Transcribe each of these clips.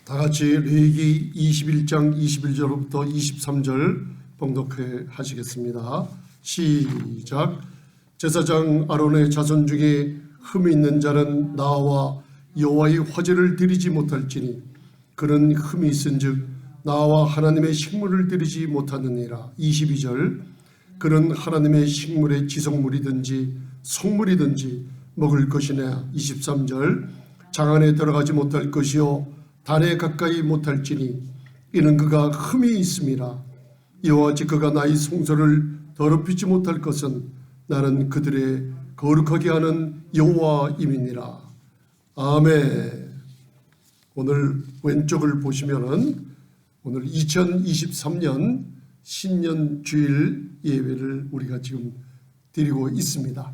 다 같이 레위기 21장 21절부터 23절 봉독해 하시겠습니다. 시작. 제사장 아론의 자손 중에 흠이 있는 자는 나와 여호와의 화제를 드리지 못할지니 그는 흠이 있은즉 나와 하나님의 식물을 드리지 못하느니라. 22절. 그는 하나님의 식물의 지성물이든지 속물이든지 먹을 것이나. 23절. 장 안에 들어가지 못할 것이요 단에 가까이 못할지니 이는 그가 흠이 있음이라. 이와 즉 그가 나의 성소를 더럽히지 못할 것은 나는 그들의 거룩하게 하는 여호와임이니라. 아멘. 오늘 왼쪽을 보시면은 오늘 2023년 신년 주일 예배를 우리가 지금 드리고 있습니다.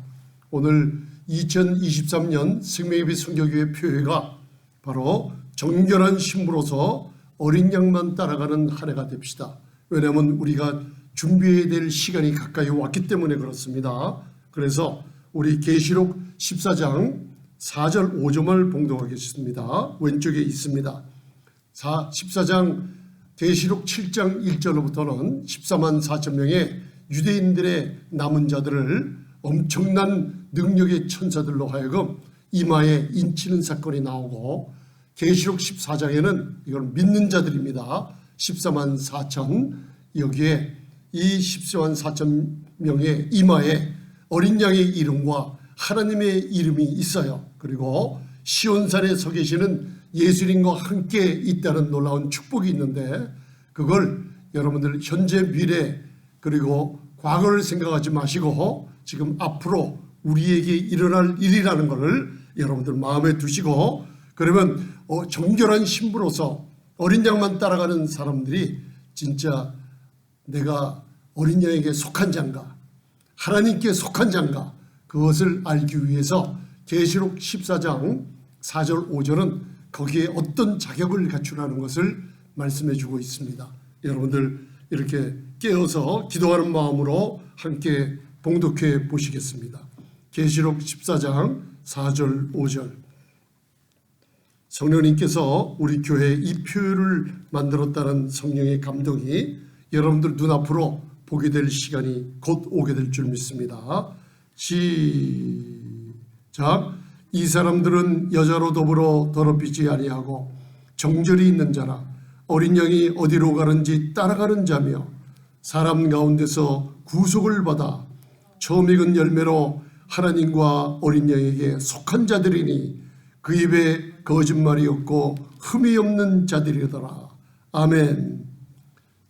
오늘 2023년 생명예배 선교교회 표회가 바로 정결한 신부로서 어린 양만 따라가는 한 해가 됩시다. 왜냐하면 우리가 준비해야 될 시간이 가까이 왔기 때문에 그렇습니다. 그래서 우리 계시록 14장 4절 5절을 봉독하겠습니다. 왼쪽에 있습니다. 14장 계시록 7장 1절로부터는 14만 4천 명의 유대인들의 남은 자들을 엄청난 능력의 천사들로 하여금 이마에 인치는 사건이 나오고, 계시록 14장에는 이건 믿는 자들입니다. 14만 4천, 여기에 이 14만 4천 명의 이마에 어린 양의 이름과 하나님의 이름이 있어요. 그리고 시온산에 서 계시는 예수님과 함께 있다는 놀라운 축복이 있는데, 그걸 여러분들 현재 미래 그리고 과거를 생각하지 마시고 지금 앞으로 우리에게 일어날 일이라는 것을 여러분들 마음에 두시고, 그러면 정결한 신부로서 어린 양만 따라가는 사람들이 진짜 내가 어린 양에게 속한 자인가, 하나님께 속한 자인가, 그것을 알기 위해서 계시록 14장 4절 5절은 거기에 어떤 자격을 갖추라는 것을 말씀해 주고 있습니다. 여러분들 이렇게 깨어서 기도하는 마음으로 함께 봉독해 보시겠습니다. 계시록 14장 4절 5절. 성령님께서 우리 교회에 이 표를 만들었다는 성령의 감동이 여러분들 눈앞으로 보게 될 시간이 곧 오게 될 줄 믿습니다. 시작. 이 사람들은 여자로 더불어 더럽히지 아니하고 정절이 있는 자라 어린 양이 어디로 가는지 따라가는 자며 사람 가운데서 구속을 받아 처음 익은 열매로 하나님과 어린 양에게 속한 자들이니 그 입에 거짓말이 없고 흠이 없는 자들이더라. 아멘.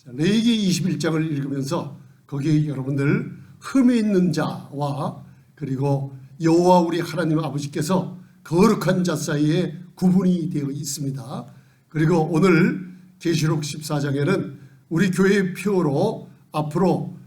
레위기 21장을 읽으면서 거기 여러분들 흠이 있는 자와 그리고 여호와 우리 하나님 아버지께서 거룩한 자 사이에 구분이 되어 있습니다. 그리고 오늘 계시록 14장에는 우리 교회의 표로 앞으로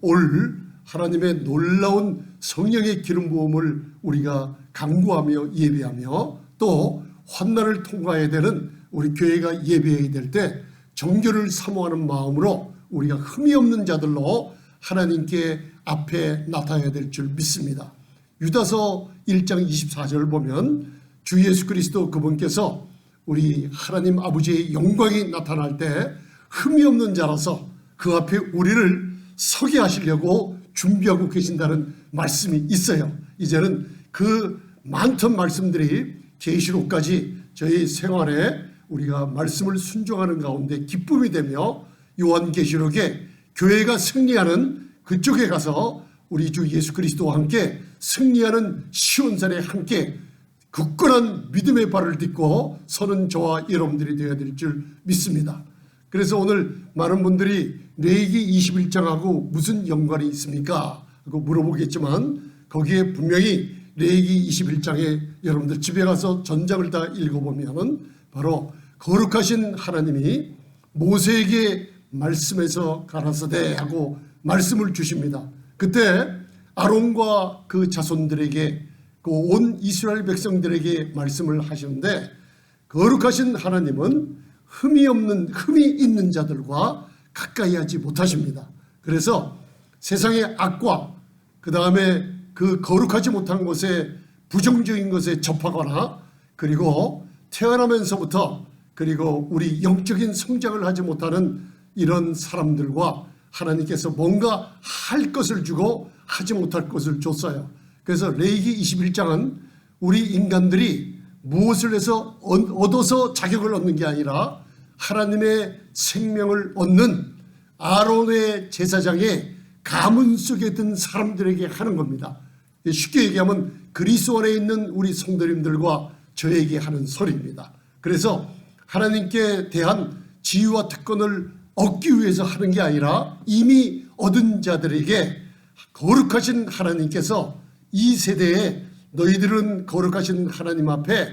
올 하나님의 놀라운 성령의 기름 부음을 우리가 간구하며 예배하며 또 환난을 통과해야 되는 우리 교회가 예배해야 될 때 정결을 사모하는 마음으로 우리가 흠이 없는 자들로 하나님께 앞에 나타나야 될 줄 믿습니다. 유다서 1장 24절을 보면 주 예수 그리스도 그분께서 우리 하나님 아버지의 영광이 나타날 때 흠이 없는 자라서 그 앞에 우리를 서게 하시려고 준비하고 계신다는 말씀이 있어요. 이제는 그 많던 말씀들이 계시록까지 저희 생활에 우리가 말씀을 순종하는 가운데 기쁨이 되며 요한계시록에 교회가 승리하는 그쪽에 가서 우리 주 예수 그리스도와 함께 승리하는 시온산에 함께 굳건한 믿음의 발을 딛고 서는 저와 여러분들이 되어야 될 줄 믿습니다. 그래서 오늘 많은 분들이 레위기 21장하고 무슨 연관이 있습니까? 하고 물어보겠지만 거기에 분명히 레위기 21장에 여러분들 집에 가서 전장을 다 읽어보면 바로 거룩하신 하나님이 모세에게 말씀해서 가라사대 하고 말씀을 주십니다. 그때 아론과 그 자손들에게 그 온 이스라엘 백성들에게 말씀을 하시는데 거룩하신 하나님은 흠이 있는 자들과 가까이 하지 못하십니다. 그래서 세상의 악과 그 다음에 그 거룩하지 못한 것에 부정적인 것에 접하거나 그리고 태어나면서부터 그리고 우리 영적인 성장을 하지 못하는 이런 사람들과 하나님께서 뭔가 할 것을 주고 하지 못할 것을 줬어요. 그래서 레위기 21장은 우리 인간들이 무엇을 해서 얻어서 자격을 얻는 게 아니라 하나님의 생명을 얻는 아론의 제사장의 가문 속에 든 사람들에게 하는 겁니다. 쉽게 얘기하면 그리스도 안에 있는 우리 성도님들과 저에게 하는 소리입니다. 그래서 하나님께 대한 지위와 특권을 얻기 위해서 하는 게 아니라 이미 얻은 자들에게 거룩하신 하나님께서 이 세대에 너희들은 거룩하신 하나님 앞에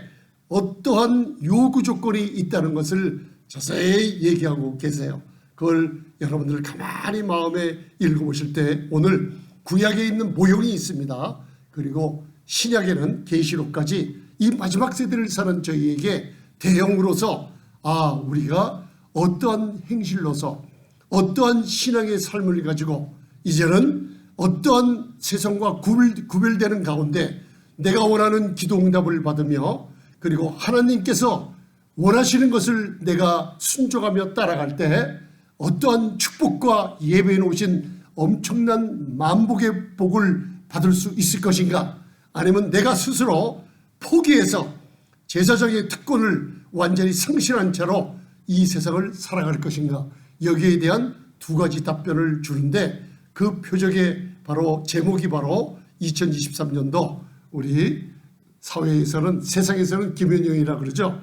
어떠한 요구 조건이 있다는 것을 자세히 얘기하고 계세요. 그걸 여러분들 가만히 마음에 읽어보실 때 오늘 구약에 있는 모형이 있습니다. 그리고 신약에는 계시록까지 이 마지막 세대를 사는 저희에게 대형으로서 우리가 어떠한 행실로서 어떠한 신앙의 삶을 가지고 이제는 어떠한 세상과 구별되는 가운데 내가 원하는 기도 응답을 받으며 그리고 하나님께서 원하시는 것을 내가 순종하며 따라갈 때 어떠한 축복과 예배해 놓으신 엄청난 만복의 복을 받을 수 있을 것인가, 아니면 내가 스스로 포기해서 제사장의 특권을 완전히 상실한 채로 이 세상을 살아갈 것인가, 여기에 대한 두 가지 답변을 주는데 그 표적의 바로 제목이 바로 2023년도 우리 사회에서는 세상에서는 김연영이라 그러죠.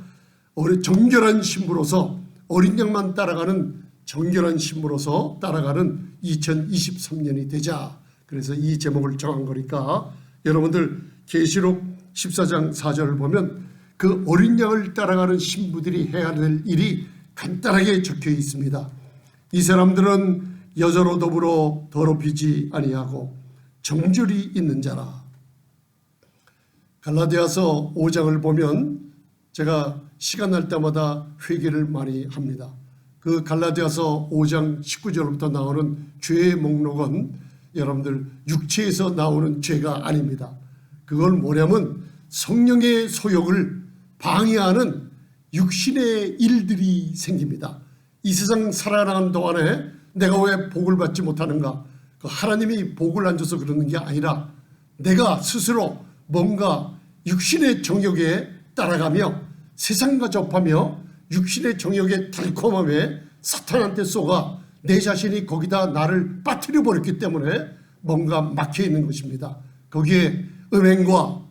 정결한 신부로서 어린 양만 따라가는 정결한 신부로서 따라가는 2023년이 되자. 그래서 이 제목을 정한 거니까 여러분들 계시록 14장 4절을 보면 그 어린 양을 따라가는 신부들이 해야 될 일이 간단하게 적혀 있습니다. 이 사람들은 여자로 더불어 더럽히지 아니하고 정절이 있는 자라. 갈라디아서 5장을 보면 제가 시간 날 때마다 회개를 많이 합니다. 그 갈라디아서 5장 19절부터 나오는 죄의 목록은 여러분들 육체에서 나오는 죄가 아닙니다. 그걸 뭐냐면 성령의 소욕을 방해하는 육신의 일들이 생깁니다. 이 세상 살아가는 동안에 내가 왜 복을 받지 못하는가? 하나님이 복을 안 줘서 그러는 게 아니라 내가 스스로 뭔가 육신의 정욕에 따라가며 세상과 접하며 육신의 정욕의 달콤함에 사탄한테 쏘가 내 자신이 거기다 나를 빠뜨려 버렸기 때문에 뭔가 막혀 있는 것입니다. 거기에 음행과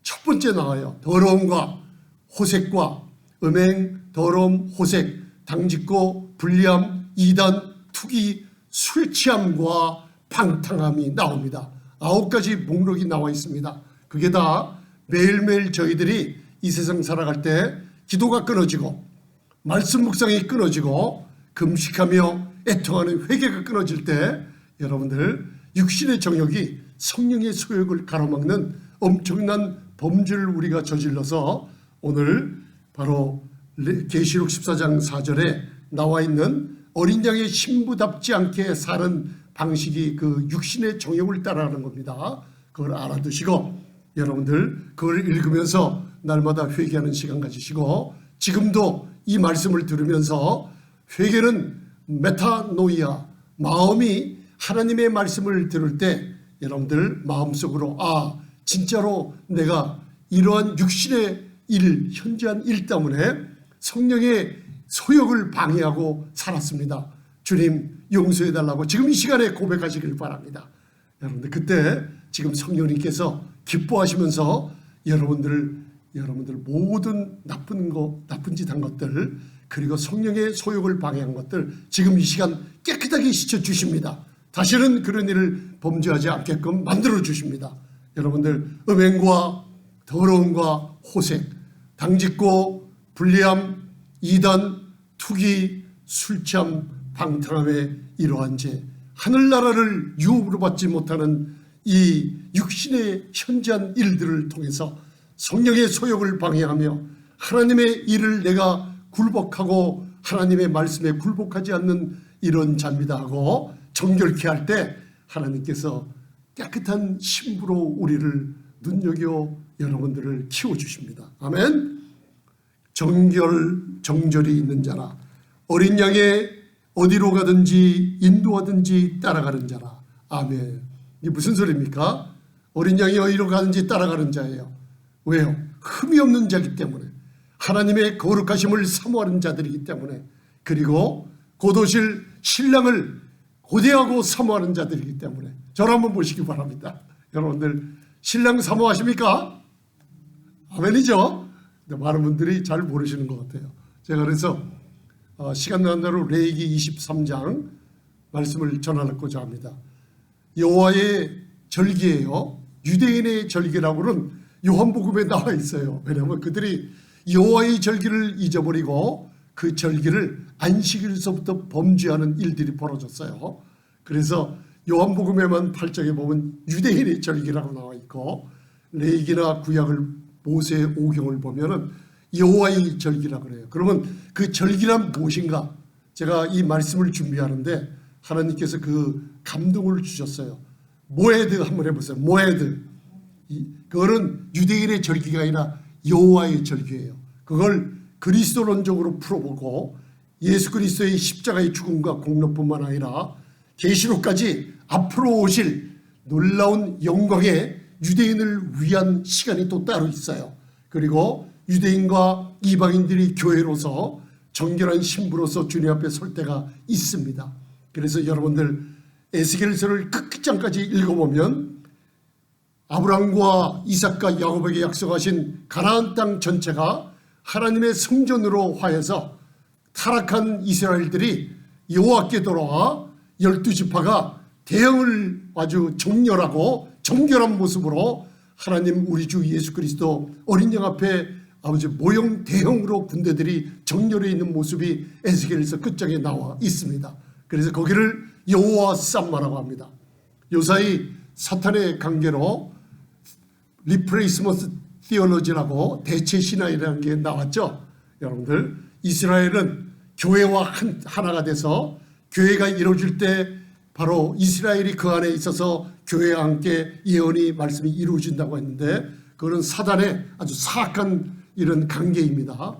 첫 번째 나와요. 더러움과 호색과 음행, 더러움, 호색, 당짓고, 불리함, 이단, 투기, 술 취함과 방탕함이 나옵니다. 9가지 목록이 나와 있습니다. 그게 다 매일매일 저희들이 이 세상 살아갈 때 기도가 끊어지고 말씀 묵상이 끊어지고 금식하며 애통하는 회개가 끊어질 때 여러분들 육신의 정욕이 성령의 소욕을 가로막는 엄청난 범죄를 우리가 저질러서 오늘 바로 계시록 14장 4절에 나와 있는 어린 양의 신부답지 않게 사는 방식이 그 육신의 정욕을 따라가는 겁니다. 그걸 알아두시고 여러분들 그걸 읽으면서 날마다 회개하는 시간 가지시고 지금도 이 말씀을 들으면서 회개는 메타노이아, 마음이 하나님의 말씀을 들을 때 여러분들 마음속으로 진짜로 내가 이러한 육신의 일, 현저한 일 때문에 성령의 소욕을 방해하고 살았습니다. 주님 용서해달라고 지금 이 시간에 고백하시길 바랍니다. 여러분들 그때 지금 성령님께서 기뻐하시면서 여러분들 모든 나쁜 짓 한 것들 그리고 성령의 소욕을 방해한 것들 지금 이 시간 깨끗하게 씻어주십니다. 다시는 그런 일을 범죄하지 않게끔 만들어주십니다. 여러분들 음행과 더러움과 호색, 당짓고 불리함, 이단, 투기, 술취함, 방탕함의 이러한 죄, 하늘나라를 유업으로 받지 못하는 이 육신의 현저한 일들을 통해서 성령의 소욕을 방해하며 하나님의 일을 내가 굴복하고 하나님의 말씀에 굴복하지 않는 이런 자입니다 하고 정결케 할 때 하나님께서 깨끗한 신부로 우리를 눈여겨 여러분들을 키워주십니다. 아멘. 정절이 있는 자라. 어린 양에 어디로 가든지 인도하든지 따라가는 자라. 아멘. 이게 무슨 소리입니까? 어린 양이 어디로 가든지 따라가는 자예요. 왜요? 흠이 없는 자이기 때문에, 하나님의 거룩하심을 사모하는 자들이기 때문에, 그리고 곧 오실 신랑을 고대하고 사모하는 자들이기 때문에. 저를 한번 보시기 바랍니다. 여러분들 신랑 사모하십니까? 아멘이죠? 근데 많은 분들이 잘 모르시는 것 같아요. 제가 그래서 시간 나는 대로 레위기 23장 말씀을 전하고자 합니다. 여호와의 절기예요. 유대인의 절기라고는 요한복음에 나와 있어요. 왜냐하면 그들이 여호와의 절기를 잊어버리고 그 절기를 안식일서부터 범죄하는 일들이 벌어졌어요. 그래서 요한복음에만 8장에 보면 유대인의 절기라고 나와 있고, 레위기나 구약을 모세의 오경을 보면은 여호와의 절기라고 그래요. 그러면 그 절기란 무엇인가? 제가 이 말씀을 준비하는데 하나님께서 그 감동을 주셨어요. 모에드 한번 해보세요. 모에드. 그거는 유대인의 절기가 아니라 여호와의 절기예요. 그걸 그리스도론적으로 풀어보고 예수 그리스도의 십자가의 죽음과 공로뿐만 아니라 계시록까지 앞으로 오실 놀라운 영광의 유대인을 위한 시간이 또 따로 있어요. 그리고 유대인과 이방인들이 교회로서 정결한 신부로서 주님 앞에 설 때가 있습니다. 그래서 여러분들 에스겔서를 끝장까지 읽어보면 아브라함과 이삭과 야곱에게 약속하신 가나안 땅 전체가 하나님의 성전으로 하여서 타락한 이스라엘들이 여호와께 돌아와 12지파가 대형을 아주 정렬하고 정결한 모습으로 하나님 우리 주 예수 그리스도 어린 양 앞에 아버지 모형 대형으로 군대들이 정렬해 있는 모습이 에스겔서 끝장에 나와 있습니다. 그래서 거기를 여호와 삼마라고 합니다. 요사이 사탄의 관계로 리플레이스먼트 티올로지라고 대체 신앙이라는 게 나왔죠. 여러분들 이스라엘은 교회와 하나가 돼서 교회가 이루어질 때 바로 이스라엘이 그 안에 있어서 교회와 함께 예언이 말씀이 이루어진다고 했는데, 그거는 사단의 아주 사악한 이런 관계입니다.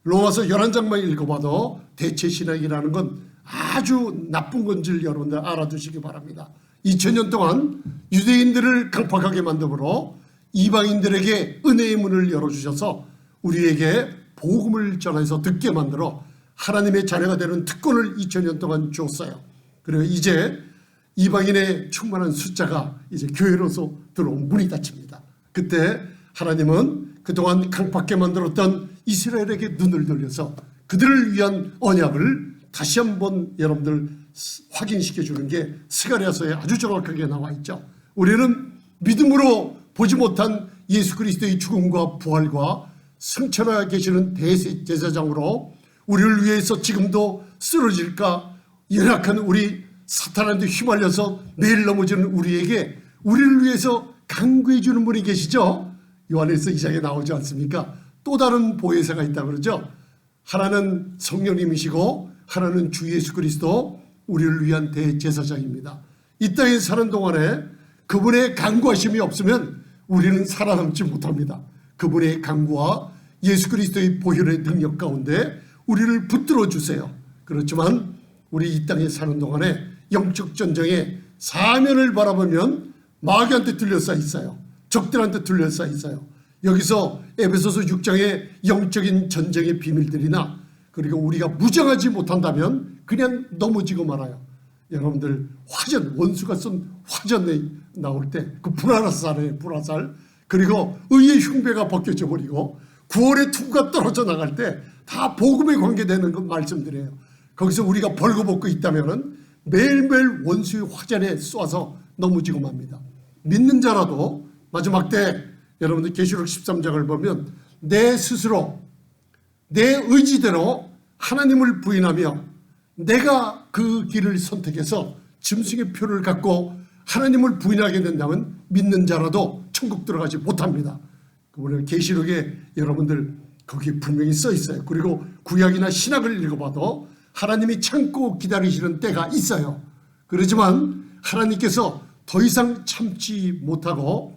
로마서 11장만 읽어봐도 대체 신앙이라는 건 아주 나쁜 건지를 여러분들 알아두시기 바랍니다. 2000년 동안 유대인들을 강팍하게 만듦으로 이방인들에게 은혜의 문을 열어주셔서 우리에게 복음을 전해서 듣게 만들어 하나님의 자녀가 되는 특권을 2000년 동안 주었어요. 그리고 이제 이방인의 충만한 숫자가 이제 교회로서 들어온 문이 닫힙니다. 그때 하나님은 그동안 강팍하게 만들었던 이스라엘에게 눈을 돌려서 그들을 위한 언약을 다시 한번 여러분들 확인시켜 주는 게 스가랴서에 아주 정확하게 나와 있죠. 우리는 믿음으로 보지 못한 예수 그리스도의 죽음과 부활과 승천하여 계시는 대제사장으로 우리를 위해서 지금도 쓰러질까 연약한 우리 사탄한테 휘말려서 매일 넘어지는 우리에게 우리를 위해서 간구해 주는 분이 계시죠. 요한일서 2장에 나오지 않습니까? 또 다른 보혜사가 있다고 그러죠. 하나는 성령님이시고 하나는 주 예수 그리스도 우리를 위한 대제사장입니다. 이 땅에 사는 동안에 그분의 간구하심이 없으면 우리는 살아남지 못합니다. 그분의 간구와 예수 그리스도의 보혈의 능력 가운데 우리를 붙들어 주세요. 그렇지만 우리 이 땅에 사는 동안에 영적 전쟁의 사면을 바라보면 마귀한테 둘러싸여 있어요. 적들한테 둘러싸여 있어요. 여기서 에베소서 6장의 영적인 전쟁의 비밀들이나 그리고 우리가 무장하지 못한다면 그냥 넘어지고 말아요. 여러분들 화전, 원수가 쓴 화전에 나올 때 그 불화살에 불화살, 그리고 의의 흉배가 벗겨져 버리고 구원의 투구가 떨어져 나갈 때 다 복음에 관계되는 그 말씀드려요. 거기서 우리가 벌거벗고 있다면 매일매일 원수의 화전에 쏴서 넘어지고 맙니다. 믿는 자라도 마지막 때 여러분들 계시록 13장을 보면 내 스스로 내 의지대로 하나님을 부인하며 내가 그 길을 선택해서 짐승의 표를 갖고 하나님을 부인하게 된다면 믿는 자라도 천국 들어가지 못합니다. 그분은 계시록에 여러분들 거기 분명히 써 있어요. 그리고 구약이나 신약을 읽어봐도 하나님이 참고 기다리시는 때가 있어요. 그렇지만 하나님께서 더 이상 참지 못하고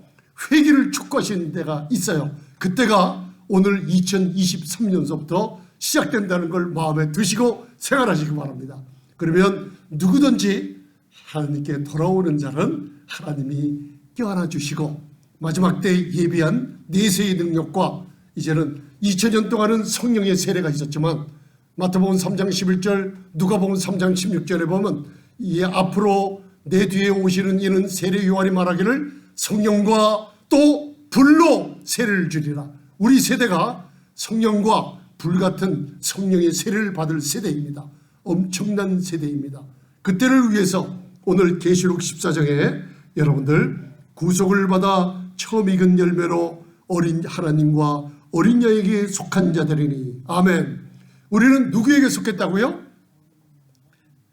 회개를 촉구하시는 때가 있어요. 그때가 오늘 2023년서부터 시작된다는 걸 마음에 드시고 생활하시기 바랍니다. 그러면 누구든지 하나님께 돌아오는 자는 하나님이 껴안아 주시고 마지막 때 예비한 내세의 능력과 이제는 2000년 동안은 성령의 세례가 있었지만 마태복음 3장 11절 누가복음 3장 16절에 보면 이 앞으로 내 뒤에 오시는 이는 세례 요한이 말하기를 성령과 또 불로 세례를 주리라. 우리 세대가 성령과 불 같은 성령의 세례를 받을 세대입니다. 엄청난 세대입니다. 그때를 위해서 오늘 계시록 14장에 여러분들 구속을 받아 처음 익은 열매로 어린 하나님과 어린 양에게 속한 자들이니 아멘. 우리는 누구에게 속했다고요?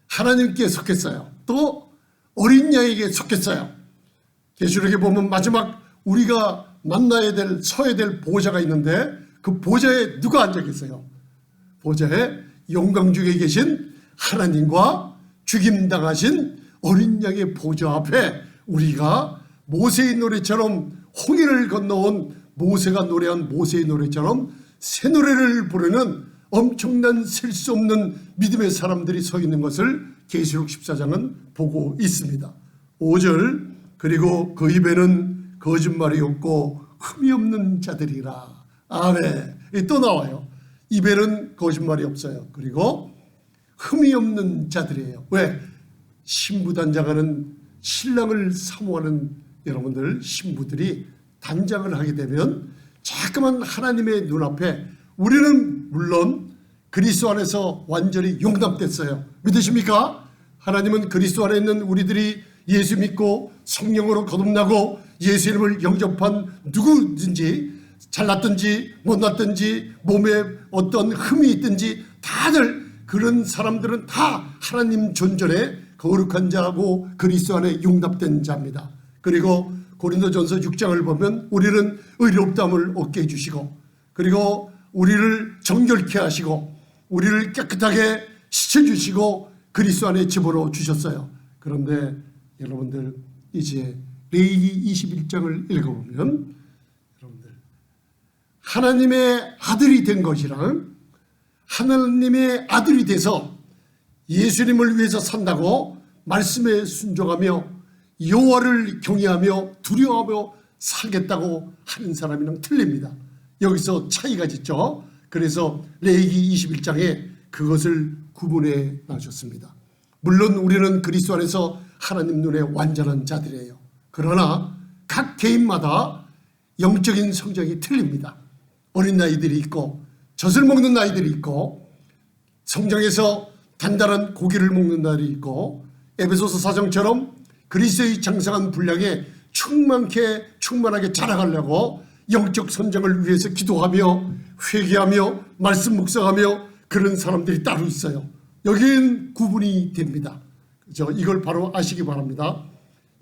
하나님께 속했어요. 또 어린 양에게 속했어요. 계시록에 보면 마지막 우리가 만나야 될 서야 될 보좌가 있는데 그 보좌에 누가 앉아 계세요? 보좌에 영광 중에 계신 하나님과 죽임당하신 어린 양의 보좌 앞에 우리가 모세의 노래처럼 홍해를 건너온 모세가 노래한 모세의 노래처럼 새 노래를 부르는 엄청난 셀 수 없는 믿음의 사람들이 서 있는 것을 계시록 14장은 보고 있습니다. 5절 그리고 그 입에는 거짓말이 없고 흠이 없는 자들이라. 아멘. 또 나와요. 입에는 거짓말이 없어요. 그리고 흠이 없는 자들이에요. 왜? 신부 단장하는 신랑을 사모하는 여러분들 신부들이 단장을 하게 되면 자꾸만 하나님의 눈앞에 우리는 물론 그리스도 안에서 완전히 용납됐어요. 믿으십니까? 하나님은 그리스도 안에 있는 우리들이 예수 믿고 성령으로 거듭나고 예수 이름을 영접한 누구든지 잘났든지 못났든지 몸에 어떤 흠이 있든지 다들 그런 사람들은 다 하나님 존전에 거룩한 자하고 그리스도 안에 용납된 자입니다. 그리고 고린도전서 6장을 보면 우리는 의롭다함을 얻게 해주시고 그리고 우리를 정결케 하시고 우리를 깨끗하게 씻어주시고 그리스도 안에 집어넣어 주셨어요. 그런데 여러분들 이제 레위기 21장을 읽어보면 여러분들 하나님의 아들이 된 것이랑 하나님의 아들이 돼서 예수님을 위해서 산다고 말씀에 순종하며 여호와를 경외하며 두려워하며 살겠다고 하는 사람이랑 틀립니다. 여기서 차이가 있죠. 그래서 레위기 21장에 그것을 구분해 놔줬습니다. 물론 우리는 그리스도 안에서 하나님 눈에 완전한 자들이에요. 그러나 각 개인마다 영적인 성장이 틀립니다. 어린 나이들이 있고 젖을 먹는 나이들이 있고 성장해서 단단한 고기를 먹는 날이 있고 에베소서 4장처럼 그리스도의 장성한 분량에 충만하게 자라가려고 영적 선정을 위해서 기도하며 회개하며 말씀 묵상하며 그런 사람들이 따로 있어요. 여기엔 구분이 됩니다. 그렇죠? 이걸 바로 아시기 바랍니다.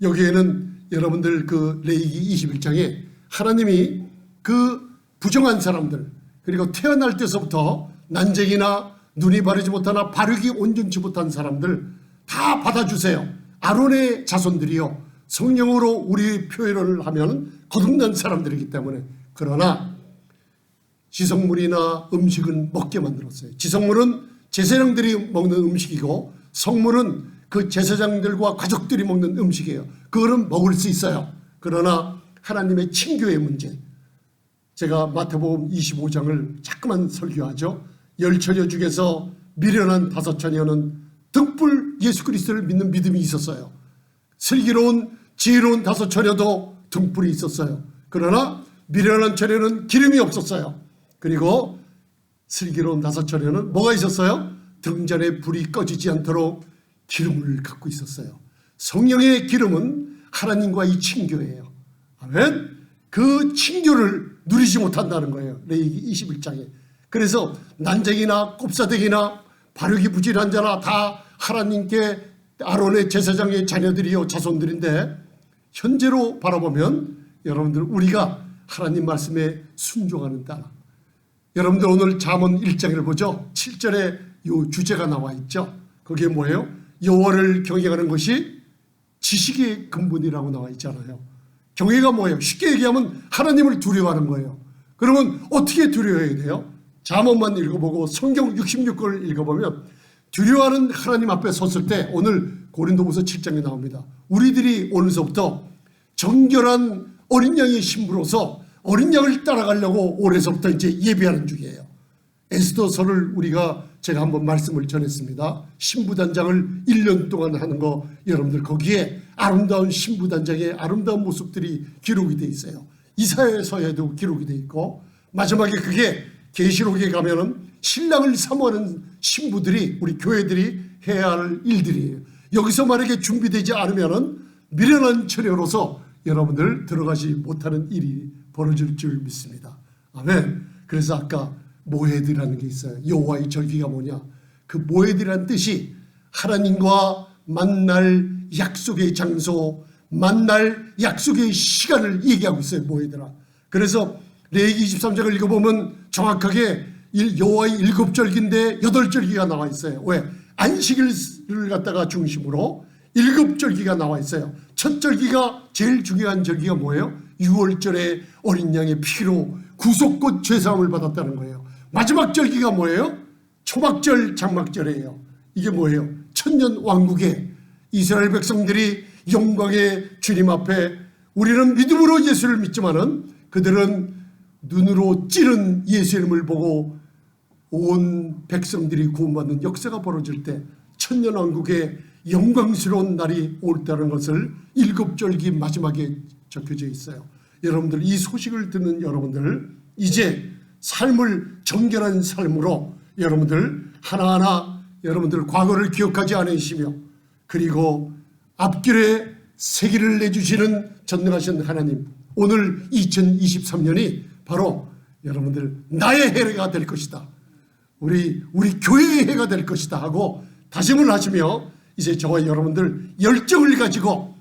여기에는 여러분들 그 레위기 21장에 하나님이 그 부정한 사람들 그리고 태어날 때서부터 난쟁이나 눈이 바르지 못하나 발육이 온전치 못한 사람들 다 받아주세요. 아론의 자손들이요 성령으로 우리 표현을 하면 거듭난 사람들이기 때문에. 그러나 지성물이나 음식은 먹게 만들었어요. 지성물은 제사장들이 먹는 음식이고 성물은 그 제사장들과 가족들이 먹는 음식이에요. 그거는 먹을 수 있어요. 그러나 하나님의 친교의 문제, 제가 마태복음 25장을 자꾸만 설교하죠. 10처녀 중에서 미련한 5처녀는 등불 예수 그리스도를 믿는 믿음이 있었어요. 슬기로운 지혜로운 5처녀도 등불이 있었어요. 그러나 미련한 처녀는 기름이 없었어요. 그리고 슬기로운 5처녀는 뭐가 있었어요? 등잔에 불이 꺼지지 않도록 기름을 갖고 있었어요. 성령의 기름은 하나님과의 친교예요. 아멘. 그 친교를 누리지 못한다는 거예요. 레위기 21장에. 그래서 난쟁이나 꼽사대기나 발육이 부실한 자나 다 하나님께 아론의 제사장의 자녀들이요 자손들인데 현재로 바라보면 여러분들 우리가 하나님 말씀에 순종하는 따라 여러분들 오늘 잠언 1장을 보죠. 7절에 요 주제가 나와 있죠. 그게 뭐예요? 여호와를 경외하는 것이 지식의 근본이라고 나와 있잖아요. 경외가 뭐예요? 쉽게 얘기하면 하나님을 두려워하는 거예요. 그러면 어떻게 두려워해야 돼요? 잠언만 읽어보고 성경 66권을 읽어보면 두려워하는 하나님 앞에 섰을 때 오늘 고린도후서 7장에 나옵니다. 우리들이 오늘서부터 정결한 어린 양의 신부로서 어린 양을 따라가려고 올해서부터 이제 예비하는 중이에요. 에스더서를 제가 한번 말씀을 전했습니다. 신부단장을 1년 동안 하는 거, 여러분들 거기에 아름다운 신부단장의 아름다운 모습들이 기록이 돼 있어요. 이사야서에도 기록이 돼 있고, 마지막에 그게 계시록에 가면은 신랑을 사모하는 신부들이, 우리 교회들이 해야 할 일들이에요. 여기서 만약에 준비되지 않으면은 미련한 처녀로서 여러분들 들어가지 못하는 일이 벌어질 줄 믿습니다. 아멘. 그래서 아까 모헤드라는 게 있어요. 여호와의 절기가 뭐냐? 그 모헤드라는 뜻이 하나님과 만날 약속의 장소, 만날 약속의 시간을 얘기하고 있어요. 모헤드라. 그래서 레위기 23장을 읽어보면 정확하게 여호와의 7절기인데 8절기가 나와 있어요. 왜? 안식일을 갖다가 중심으로 7절기가 나와 있어요. 첫 절기가, 제일 중요한 절기가 뭐예요? 6월절에 어린 양의 피로 구속곧 죄사함을 받았다는 거예요. 마지막 절기가 뭐예요? 초막절, 장막절이에요. 이게 뭐예요? 천년 왕국에 이스라엘 백성들이 영광의 주님 앞에, 우리는 믿음으로 예수를 믿지만은 그들은 눈으로 찌른 예수 이름을 보고 온 백성들이 구원받는 역사가 벌어질 때 천년 왕국의 영광스러운 날이 올 때라는 것을 7절기 마지막에 적혀져 있어요. 여러분들, 이 소식을 듣는 여러분들, 이제 삶을 정결한 삶으로 여러분들 하나하나 여러분들 과거를 기억하지 않으시며, 그리고 앞길에 새길을 내주시는 전능하신 하나님, 오늘 2023년이 바로 여러분들 나의 해가 될 것이다, 우리 교회의 해가 될 것이다 하고 다짐을 하시며, 이제 저와 여러분들 열정을 가지고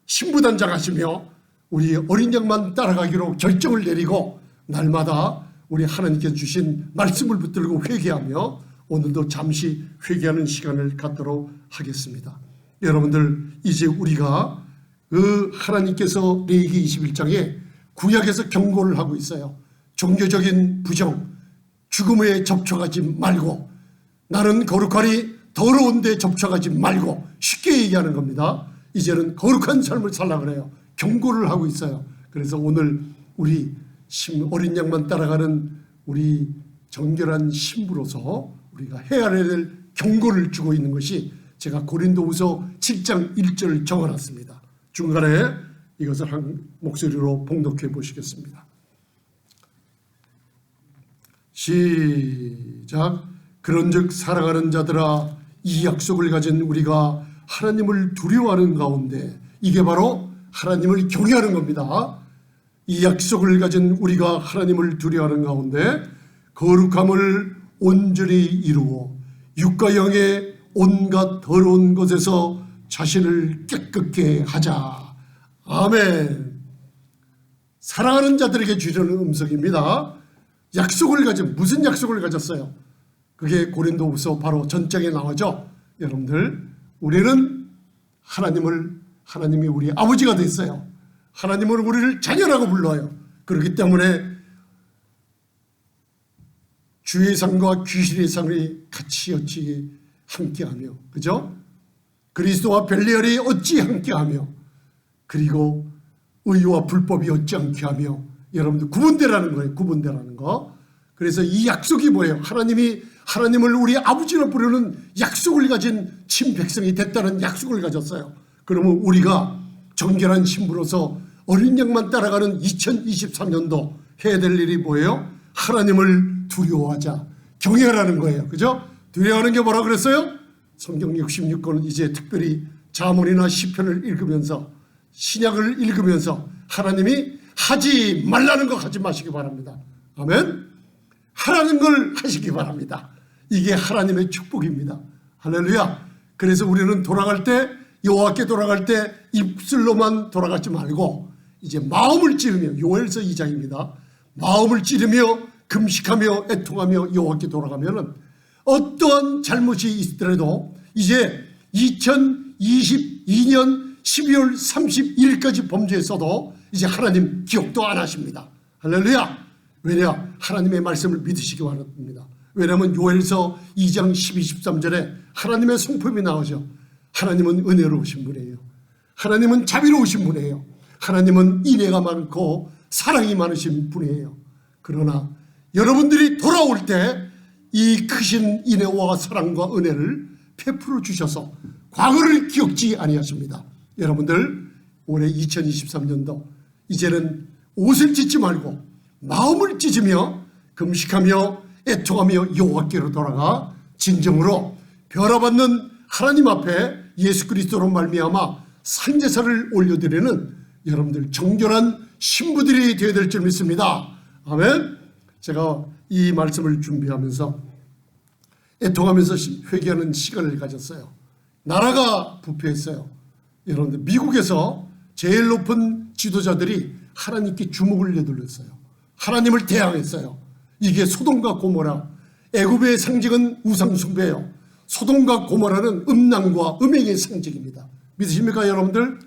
신부단장 하시며 우리 어린 양만 따라가기로 결정을 내리고 날마다 우리 하나님께서 주신 말씀을 붙들고 회개하며 오늘도 잠시 회개하는 시간을 갖도록 하겠습니다. 여러분들, 이제 우리가 그 하나님께서 레위기 21장에 구약에서 경고를 하고 있어요. 종교적인 부정, 죽음에 접촉하지 말고, 나는 거룩하니 더러운 데 접촉하지 말고, 쉽게 얘기하는 겁니다. 이제는 거룩한 삶을 살라 그래요. 경고를 하고 있어요. 그래서 오늘 우리 어린 양만 따라가는 우리 정결한 신부로서 우리가 해야 될 경고를 주고 있는 것이, 제가 고린도후서 7장 1절을 적어놨습니다. 중간에 이것을 한 목소리로 봉독해 보시겠습니다. 시작. 그런즉 사랑하는 자들아, 이 약속을 가진 우리가 하나님을 두려워하는 가운데, 이게 바로 하나님을 경외하는 겁니다. 이 약속을 가진 우리가 하나님을 두려워하는 가운데 거룩함을 온전히 이루어 육과 영의 온갖 더러운 것에서 자신을 깨끗게 하자. 아멘. 사랑하는 자들에게 주려는 음성입니다. 약속을 가진, 무슨 약속을 가졌어요? 그게 고린도후서 바로 전장에 나오죠. 여러분들, 우리는 하나님이 우리 아버지가 됐어요. 하나님은 우리를 자녀라고 불러요. 그렇기 때문에 주의 상과 귀신의 상이 같이 어찌 함께하며, 그죠? 그리스도와 벨리알이 어찌 함께하며, 그리고 의와 불법이 어찌 함께하며, 여러분들 구분되라는 거예요. 구분되라는 거. 그래서 이 약속이 뭐예요? 하나님을 우리 아버지로 부르는 약속을 가진 친백성이 됐다는 약속을 가졌어요. 그러면 우리가 정결한 신부로서 어린 양만 따라가는 2023년도 해야 될 일이 뭐예요? 하나님을 두려워하자, 경외하라는 거예요. 그죠? 두려워하는 게 뭐라 그랬어요? 성경 66권은 이제 특별히 잠언이나 시편을 읽으면서, 신약을 읽으면서 하나님이 하지 말라는 거 하지 마시기 바랍니다. 아멘. 하라는 걸 하시기 바랍니다. 이게 하나님의 축복입니다. 할렐루야. 그래서 우리는 돌아갈 때, 여호와께 돌아갈 때 입술로만 돌아가지 말고 이제 마음을 찌르며, 요엘서 2장입니다. 마음을 찌르며 금식하며 애통하며 여호와께 돌아가면은 어떠한 잘못이 있더라도 이제 2022년 12월 30일까지 범죄했어도 이제 하나님 기억도 안 하십니다. 할렐루야. 왜냐? 하나님의 말씀을 믿으시기 바랍니다. 왜냐하면 요엘서 2장 12, 13절에 하나님의 성품이 나오죠. 하나님은 은혜로우신 분이에요. 하나님은 자비로우신 분이에요. 하나님은 인애가 많고 사랑이 많으신 분이에요. 그러나 여러분들이 돌아올 때 이 크신 인애와 사랑과 은혜를 베풀어 주셔서 과거를 기억지 아니하십니다. 여러분들 올해 2023년도 이제는 옷을 찢지 말고 마음을 찢으며 금식하며 애통하며 여호와께로 돌아가 진정으로 변화받는 하나님 앞에 예수 그리스도로 말미암아 산제사를 올려드리는 여러분들 정결한 신부들이 되어야 될 줄 믿습니다. 아멘. 제가 이 말씀을 준비하면서 애통하면서 회개하는 시간을 가졌어요. 나라가 부패했어요. 여러분들 미국에서 제일 높은 지도자들이 하나님께 주먹을 내돌렸어요. 하나님을 대항했어요. 이게 소돔과 고모라, 애굽의 상징은 우상숭배예요. 소돔과 고모라는 음란과 음행의 상징입니다. 믿으십니까 여러분들?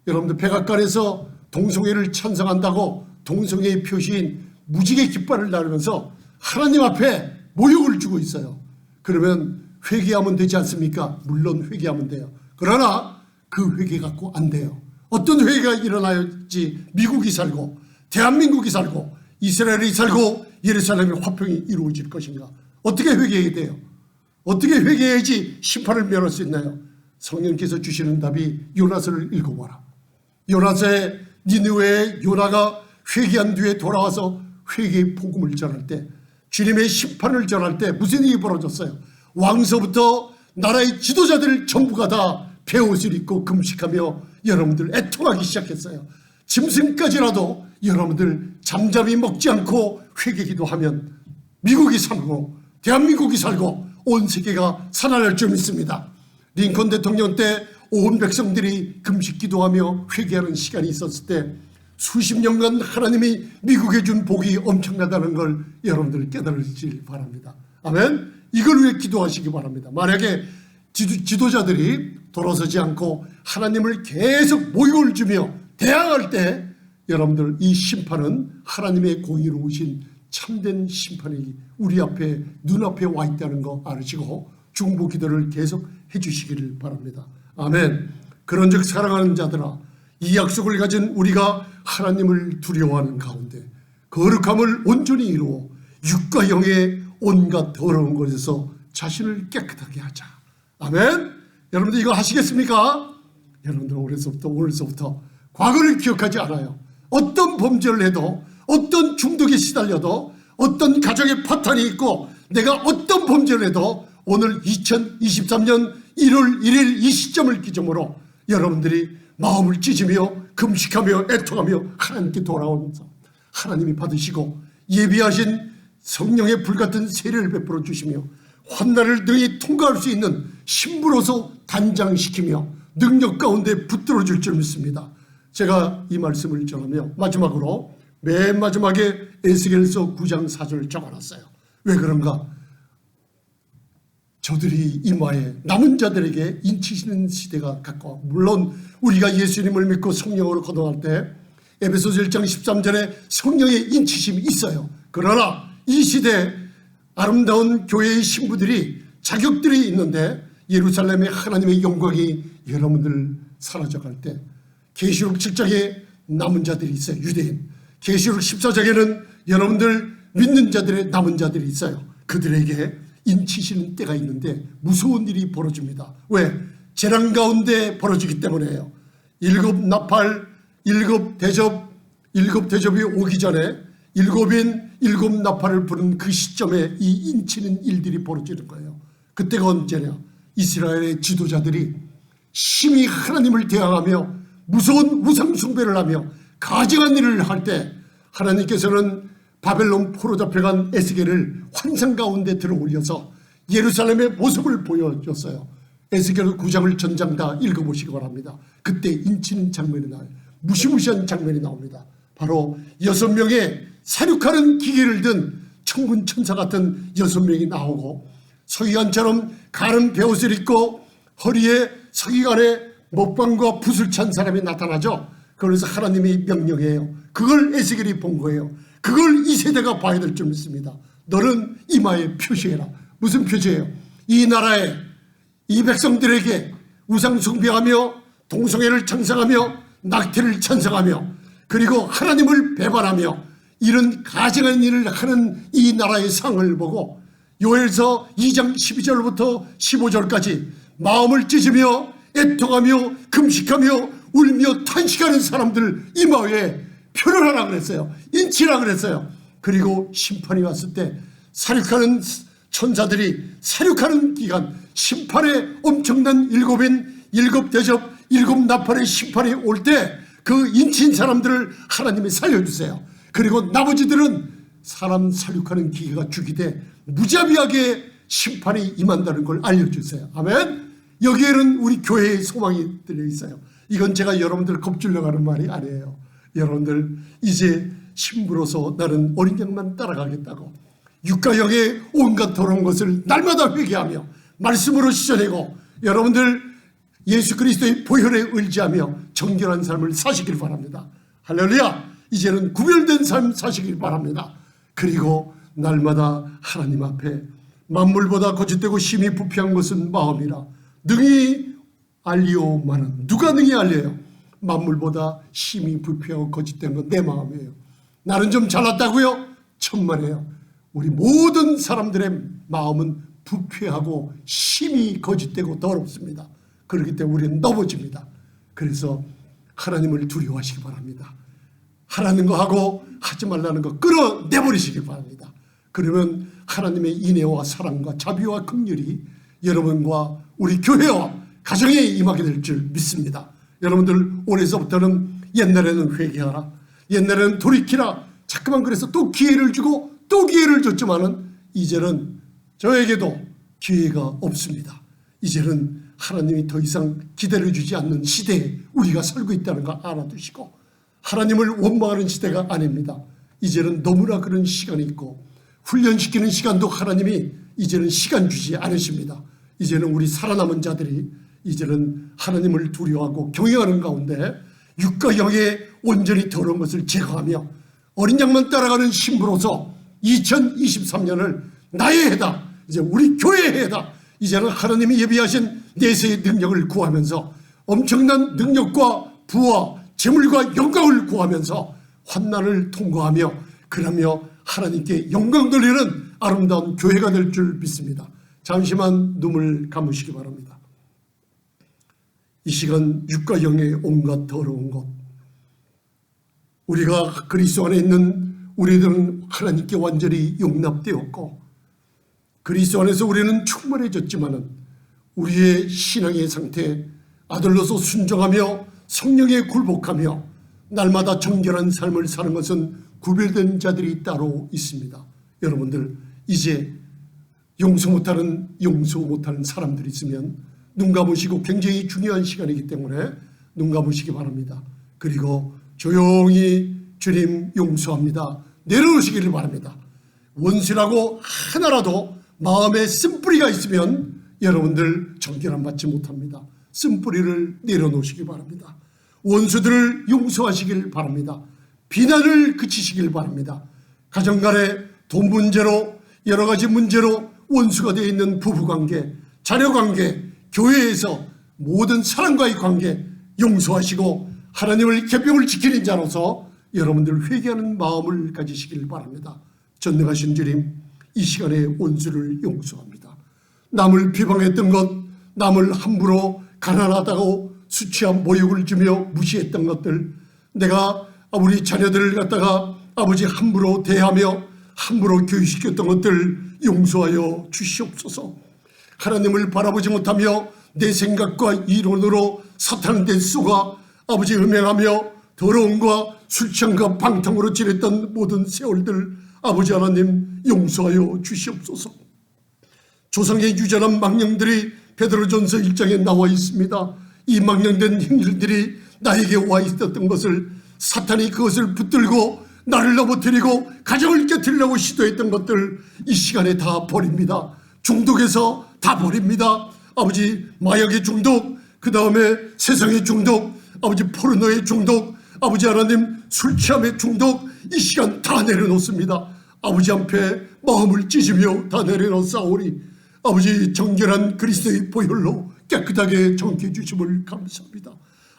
여러분들 백악관에서 동성애를 찬성한다고 동성애의 표시인 무지개 깃발을 나르면서 하나님 앞에 모욕을 주고 있어요. 그러면 회개하면 되지 않습니까? 물론 회개하면 돼요. 그러나 그 회개 갖고 안 돼요. 어떤 회개가 일어나야지 미국이 살고 대한민국이 살고 이스라엘이 살고 예루살렘의 화평이 이루어질 것인가? 어떻게 회개해야 돼요? 어떻게 회개해야지 심판을 면할 수 있나요? 성령께서 주시는 답이 요나서를 읽어봐라. 요나서의 니느웨의 요나가 회개한 뒤에 돌아와서 회개의 복음을 전할 때, 주님의 심판을 전할 때 무슨 일이 벌어졌어요? 왕서부터 나라의 지도자들 전부가 다 베옷을 입고 금식하며 여러분들 애통하기 시작했어요. 짐승까지라도 여러분들 잠잠히 먹지 않고 회개기도 하면 미국이 살고 대한민국이 살고 온 세계가 살아날 줄 믿습니다. 링컨 대통령 때 온 백성들이 금식 기도하며 회개하는 시간이 있었을 때 수십 년간 하나님이 미국에 준 복이 엄청나다는 걸 여러분들 깨달으시길 바랍니다. 아멘. 이걸 위해 기도하시기 바랍니다. 만약에 지도자들이 돌아서지 않고 하나님을 계속 모욕을 주며 대항할 때 여러분들 이 심판은 하나님의 공의로우신 참된 심판이 우리 앞에 눈앞에 와 있다는 거 알으시고 중보 기도를 계속 해주시기를 바랍니다. 아멘. 그런즉 사랑하는 자들아, 이 약속을 가진 우리가 하나님을 두려워하는 가운데 거룩함을 온전히 이루어 육과 영의 온갖 더러운 것에서 자신을 깨끗하게 하자. 아멘. 여러분들 이거 하시겠습니까? 여러분들 오늘서부터 과거를 기억하지 않아요. 어떤 범죄를 해도, 어떤 중독에 시달려도, 어떤 가정에 파탄이 있고 내가 어떤 범죄를 해도 오늘 2023년 1월 1일 이 시점을 기점으로 여러분들이 마음을 찢으며 금식하며 애통하며 하나님께 돌아오면서 하나님이 받으시고 예비하신 성령의 불같은 세례를 베풀어 주시며 환난을 능히 통과할 수 있는 신부로서 단장시키며 능력 가운데 붙들어 줄 줄 믿습니다. 제가 이 말씀을 전하며 마지막으로 맨 마지막에 에스겔서 9장 4절을 적어놨어요. 왜 그런가? 저들이 이마에 남은 자들에게 인치시는 시대가 가까워. 물론 우리가 예수님을 믿고 성령으로 거듭날 때 에베소서 1장 13절에 성령의 인치심이 있어요. 그러나 이 시대에 아름다운 교회의 신부들이 자격들이 있는데 예루살렘의 하나님의 영광이 여러분들 사라져갈 때 계시록 7장에 남은 자들이 있어요. 유대인. 계시록 14장에는 여러분들 믿는 자들의 남은 자들이 있어요. 그들에게 인치시는 때가 있는데 무서운 일이 벌어집니다. 왜? 재난 가운데 벌어지기 때문에요. 일곱 나팔, 일곱 대접이 오기 전에 일곱 나팔을 부는 그 시점에 이 인치는 일들이 벌어지는 거예요. 그때가 언제냐? 이스라엘의 지도자들이 심히 하나님을 대항하며 무서운 우상 숭배를 하며 가증한 일을 할 때 하나님께서는 바벨론 포로 잡혀간 에스겔을 환상 가운데 들어 올려서 예루살렘의 모습을 보여줬어요. 에스겔 9장을 전장 다 읽어보시기 바랍니다. 그때 인치는 장면이 나와요. 무시무시한 장면이 나옵니다. 바로 6명의 사륙하는 기계를 든 천군 천사 같은 6명이 나오고 서기관처럼 가른 베옷을 입고 허리에 서기관의 먹방과 붓을 찬 사람이 나타나죠. 그래서 하나님이 명령해요. 그걸 에스겔이 본 거예요. 그걸 이 세대가 봐야 될 줄 믿습니다. 너는 이마에 표시해라. 무슨 표시예요? 이 나라에 이 백성들에게 우상 숭배하며 동성애를 찬성하며 낙태를 찬성하며 그리고 하나님을 배반하며 이런 가증한 일을 하는 이 나라의 상을 보고 요엘서 2장 12절부터 15절까지 마음을 찢으며 애통하며 금식하며 울며 탄식하는 사람들 이마에 표를 하라 그랬어요. 인치라 그랬어요. 그리고 심판이 왔을 때 사륙하는 천사들이 사륙하는 기간, 심판의 엄청난 일곱 대접, 일곱 나팔의 심판이 올 때 그 인친 사람들을 하나님이 살려주세요. 그리고 나머지들은 사람 사륙하는 기계가 죽이되 무자비하게 심판이 임한다는 걸 알려주세요. 아멘. 여기에는 우리 교회의 소망이 들어있어요. 이건 제가 여러분들 겁주려고 하는 말이 아니에요. 여러분들 이제 신부로서 나는 어린 양만 따라가겠다고 육가형의 온갖 더러운 것을 날마다 회개하며 말씀으로 씻어내고 여러분들 예수 그리스도의 보혈에 의지하며 정결한 삶을 사시길 바랍니다. 할렐루야. 이제는 구별된 삶 사시길 바랍니다. 그리고 날마다 하나님 앞에 만물보다 거짓되고 심히 부패한 것은 마음이라 능히 알리오마는 누가 능히 알려요? 만물보다 심히 부패하고 거짓된 건 내 마음이에요. 나는 좀 잘났다고요? 천만에요. 우리 모든 사람들의 마음은 부패하고 심히 거짓되고 더럽습니다. 그렇기 때문에 우리는 넘어집니다. 그래서 하나님을 두려워하시기 바랍니다. 하라는 거 하고 하지 말라는 거 끌어내버리시기 바랍니다. 그러면 하나님의 인애와 사랑과 자비와 긍휼이 여러분과 우리 교회와 가정에 임하게 될 줄 믿습니다. 여러분들 올해서부터는 옛날에는 회개하라, 옛날에는 돌이키라, 자꾸만 그래서 또 기회를 주고 또 기회를 줬지만은 이제는 저에게도 기회가 없습니다. 이제는 하나님이 더 이상 기다려 주지 않는 시대에 우리가 살고 있다는 거 알아두시고 하나님을 원망하는 시대가 아닙니다. 이제는 너무나 그런 시간이 있고 훈련시키는 시간도 하나님이 이제는 시간 주지 않으십니다. 이제는 우리 살아남은 자들이 이제는 하나님을 두려워하고 경외하는 가운데 육과 영의 온전히 더러운 것을 제거하며 어린 양만 따라가는 신부로서 2023년을 나의 해다, 이제 우리 교회의 해다, 이제는 하나님이 예비하신 내세의 능력을 구하면서 엄청난 능력과 부와 재물과 영광을 구하면서 환난을 통과하며 그러며 하나님께 영광 돌리는 아름다운 교회가 될 줄 믿습니다. 잠시만 눈을 감으시기 바랍니다. 이 시간 육과 영의 온갖 더러운 것, 우리가 그리스도 안에 있는 우리들은 하나님께 완전히 용납되었고 그리스도 안에서 우리는 충만해졌지만은 우리의 신앙의 상태, 아들로서 순종하며 성령에 굴복하며 날마다 정결한 삶을 사는 것은 구별된 자들이 따로 있습니다. 여러분들 이제 용서 못하는 사람들이 있으면 눈 감으시고 굉장히 중요한 시간이기 때문에 눈 감으시기 바랍니다. 그리고 조용히 주님 용서합니다 내려놓으시기를 바랍니다. 원수라고 하나라도 마음에 쓴뿌리가 있으면 여러분들 정결함 받지 못합니다. 쓴뿌리를 내려놓으시기 바랍니다. 원수들을 용서하시길 바랍니다. 비난을 그치시길 바랍니다. 가정간에 돈 문제로 여러 가지 문제로 원수가 되어 있는 부부관계, 자녀관계, 교회에서 모든 사람과의 관계 용서하시고 하나님을 계명을 지키는 자로서 여러분들 회개하는 마음을 가지시길 바랍니다. 전능하신 주님, 이 시간에 원수를 용서합니다. 남을 비방했던 것, 남을 함부로 가난하다고 수치한 모욕을 주며 무시했던 것들, 내가 우리 자녀들을 갖다가 아버지 함부로 대하며 함부로 교육시켰던 것들 용서하여 주시옵소서. 하나님을 바라보지 못하며 내 생각과 이론으로 사탄의 데 속아 아버지 음행하며 더러움과 술 취함과 방탕으로 지냈던 모든 세월들 아버지 하나님 용서하여 주시옵소서. 조상의 유전한 망령들이 베드로전서 1장에 나와 있습니다. 이 망령된 행실들이 나에게 와 있었던 것을 사탄이 그것을 붙들고 나를 넘어뜨리고 가정을 깨뜨리려고 시도했던 것들 이 시간에 다 버립니다. 중독에서 다 버립니다. 아버지 마약의 중독, 그 다음에 세상의 중독, 아버지 포르노의 중독, 아버지 하나님 술 취함의 중독, 이 시간 다 내려놓습니다. 아버지 앞에 마음을 찢으며 다 내려놓사오니 아버지 정결한 그리스도의 보혈로 깨끗하게 정케해 주심을 감사합니다.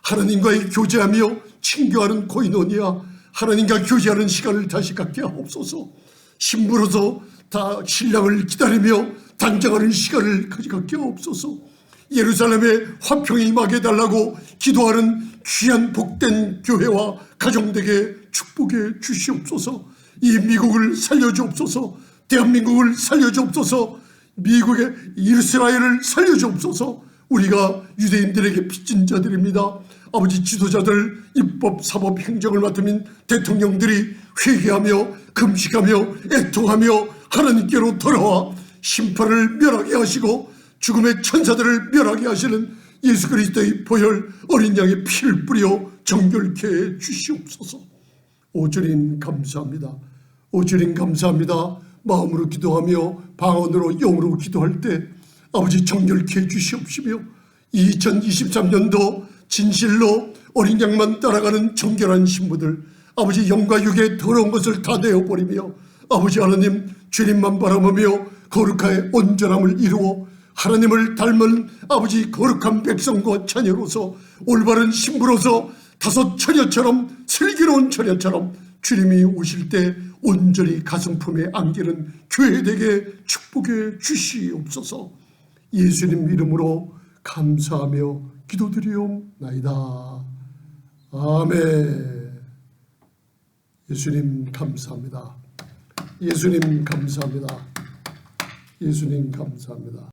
하나님과의 교제하며 친교하는 코이노니아, 하나님과 교제하는 시간을 다시 갖게 하옵소서. 신부로서 다 신랑을 기다리며 단장하는 시간을 가져갖게 하옵소서. 예루살렘에 화평이 임하게 해달라고 기도하는 귀한 복된 교회와 가정되게 축복해 주시옵소서. 이 미국을 살려주옵소서. 대한민국을 살려주옵소서. 미국의 이스라엘을 살려주옵소서. 우리가 유대인들에게 빚진 자들입니다. 아버지 지도자들, 입법, 사법, 행정을 맡으면 대통령들이 회개하며 금식하며 애통하며 하나님께로 돌아와 심판을 멸하게 하시고 죽음의 천사들을 멸하게 하시는 예수 그리스도의 보혈 어린 양의 피를 뿌려 정결케 해 주시옵소서. 오 주님 감사합니다. 오 주님 감사합니다. 마음으로 기도하며 방언으로 영으로 기도할 때 아버지 정결케 해 주시옵시며 2023년도 진실로 어린 양만 따라가는 정결한 신부들, 아버지 영과 육의 더러운 것을 다 내어버리며 아버지 하나님 주님만 바라보며 거룩하게 온전함을 이루어 하나님을 닮은 아버지 거룩한 백성과 자녀로서 올바른 신부로서 다섯 처녀처럼 슬기로운 처녀처럼 주님이 오실 때 온전히 가슴품에 안기는 교회 되게 축복해 주시옵소서. 예수님 이름으로 감사하며 기도드리옵나이다. 아멘. 예수님 감사합니다. 예수님 감사합니다. 예수님 감사합니다.